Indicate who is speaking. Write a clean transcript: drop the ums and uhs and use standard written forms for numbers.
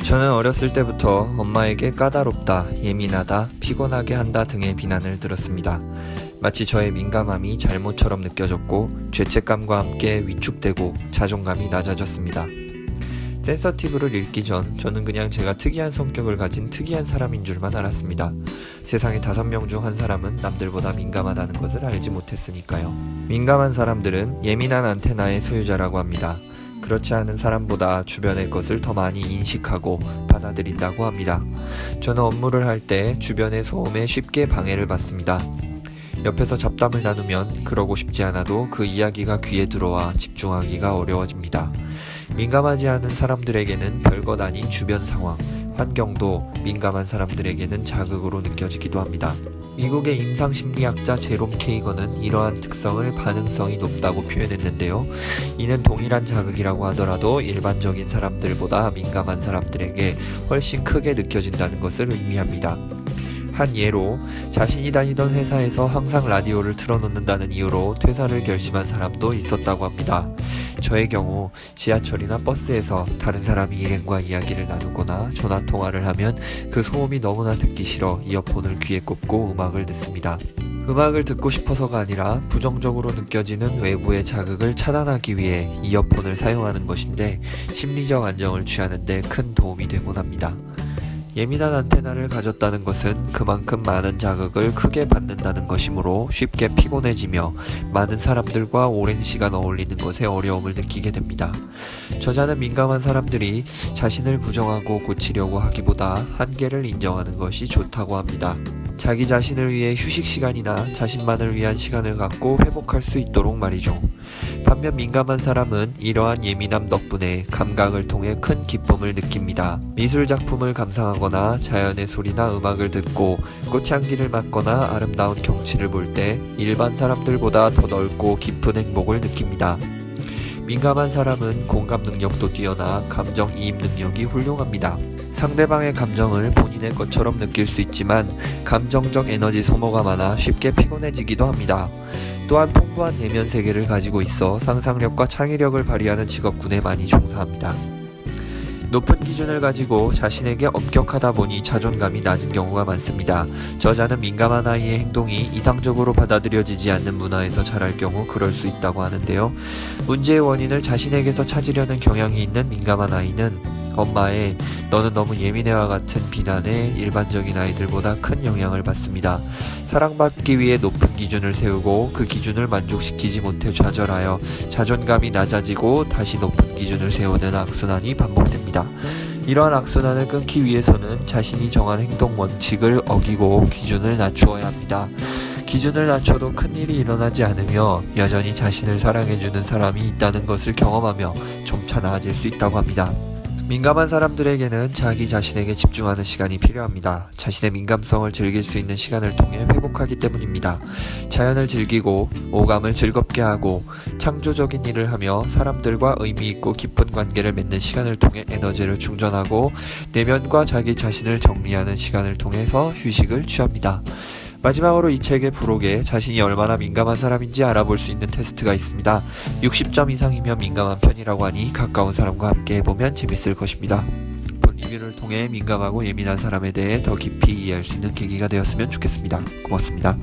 Speaker 1: 저는 어렸을 때부터 엄마에게 까다롭다, 예민하다, 피곤하게 한다 등의 비난을 들었습니다. 마치 저의 민감함이 잘못처럼 느껴졌고 죄책감과 함께 위축되고 자존감이 낮아졌습니다. 센서티브를 읽기 전 저는 그냥 제가 특이한 성격을 가진 특이한 사람인 줄만 알았습니다. 세상에 5명 중 한 사람은 남들보다 민감하다는 것을 알지 못했으니까요. 민감한 사람들은 예민한 안테나의 소유자라고 합니다. 그렇지 않은 사람보다 주변의 것을 더 많이 인식하고 받아들인다고 합니다. 저는 업무를 할 때 주변의 소음에 쉽게 방해를 받습니다. 옆에서 잡담을 나누면 그러고 싶지 않아도 그 이야기가 귀에 들어와 집중하기가 어려워집니다. 민감하지 않은 사람들에게는 별것 아닌 주변 상황, 환경도 민감한 사람들에게는 자극으로 느껴지기도 합니다. 미국의 임상심리학자 제롬 케이건은 이러한 특성을 반응성이 높다고 표현했는데요. 이는 동일한 자극이라고 하더라도 일반적인 사람들보다 민감한 사람들에게 훨씬 크게 느껴진다는 것을 의미합니다. 한 예로 자신이 다니던 회사에서 항상 라디오를 틀어놓는다는 이유로 퇴사를 결심한 사람도 있었다고 합니다. 저의 경우 지하철이나 버스에서 다른 사람이 일행과 이야기를 나누거나 전화통화를 하면 그 소음이 너무나 듣기 싫어 이어폰을 귀에 꽂고 음악을 듣습니다. 음악을 듣고 싶어서가 아니라 부정적으로 느껴지는 외부의 자극을 차단하기 위해 이어폰을 사용하는 것인데 심리적 안정을 취하는 데 큰 도움이 되곤 합니다. 예민한 안테나를 가졌다는 것은 그만큼 많은 자극을 크게 받는다는 것이므로 쉽게 피곤해지며 많은 사람들과 오랜 시간 어울리는 것에 어려움을 느끼게 됩니다. 저자는 민감한 사람들이 자신을 부정하고 고치려고 하기보다 한계를 인정하는 것이 좋다고 합니다. 자기 자신을 위해 휴식 시간이나 자신만을 위한 시간을 갖고 회복할 수 있도록 말이죠. 반면 민감한 사람은 이러한 예민함 덕분에 감각을 통해 큰 기쁨을 느낍니다. 미술 작품을 감상하거나 자연의 소리나 음악을 듣고 꽃향기를 맡거나 아름다운 경치를 볼 때 일반 사람들보다 더 넓고 깊은 행복을 느낍니다. 민감한 사람은 공감 능력도 뛰어나 감정이입 능력이 훌륭합니다. 상대방의 감정을 본인의 것처럼 느낄 수 있지만 감정적 에너지 소모가 많아 쉽게 피곤해지기도 합니다. 또한 풍부한 내면 세계를 가지고 있어 상상력과 창의력을 발휘하는 직업군에 많이 종사합니다. 높은 기준을 가지고 자신에게 엄격하다 보니 자존감이 낮은 경우가 많습니다. 저자는 민감한 아이의 행동이 이상적으로 받아들여지지 않는 문화에서 자랄 경우 그럴 수 있다고 하는데요. 문제의 원인을 자신에게서 찾으려는 경향이 있는 민감한 아이는 엄마의 "너는 너무 예민해와 같은 비난에 일반적인 아이들보다 큰 영향을 받습니다. 사랑받기 위해 높은 기준을 세우고 그 기준을 만족시키지 못해 좌절하여 자존감이 낮아지고 다시 높은 기준을 세우는 악순환이 반복됩니다. 이러한 악순환을 끊기 위해서는 자신이 정한 행동 원칙을 어기고 기준을 낮추어야 합니다. 기준을 낮춰도 큰일이 일어나지 않으며 여전히 자신을 사랑해주는 사람이 있다는 것을 경험하며 점차 나아질 수 있다고 합니다. 민감한 사람들에게는 자기 자신에게 집중하는 시간이 필요합니다. 자신의 민감성을 즐길 수 있는 시간을 통해 회복하기 때문입니다. 자연을 즐기고 오감을 즐겁게 하고 창조적인 일을 하며 사람들과 의미 있고 깊은 관계를 맺는 시간을 통해 에너지를 충전하고 내면과 자기 자신을 정리하는 시간을 통해서 휴식을 취합니다. 마지막으로 이 책의 부록에 자신이 얼마나 민감한 사람인지 알아볼 수 있는 테스트가 있습니다. 60점 이상이면 민감한 편이라고 하니 가까운 사람과 함께 해보면 재밌을 것입니다. 본 리뷰를 통해 민감하고 예민한 사람에 대해 더 깊이 이해할 수 있는 계기가 되었으면 좋겠습니다. 고맙습니다.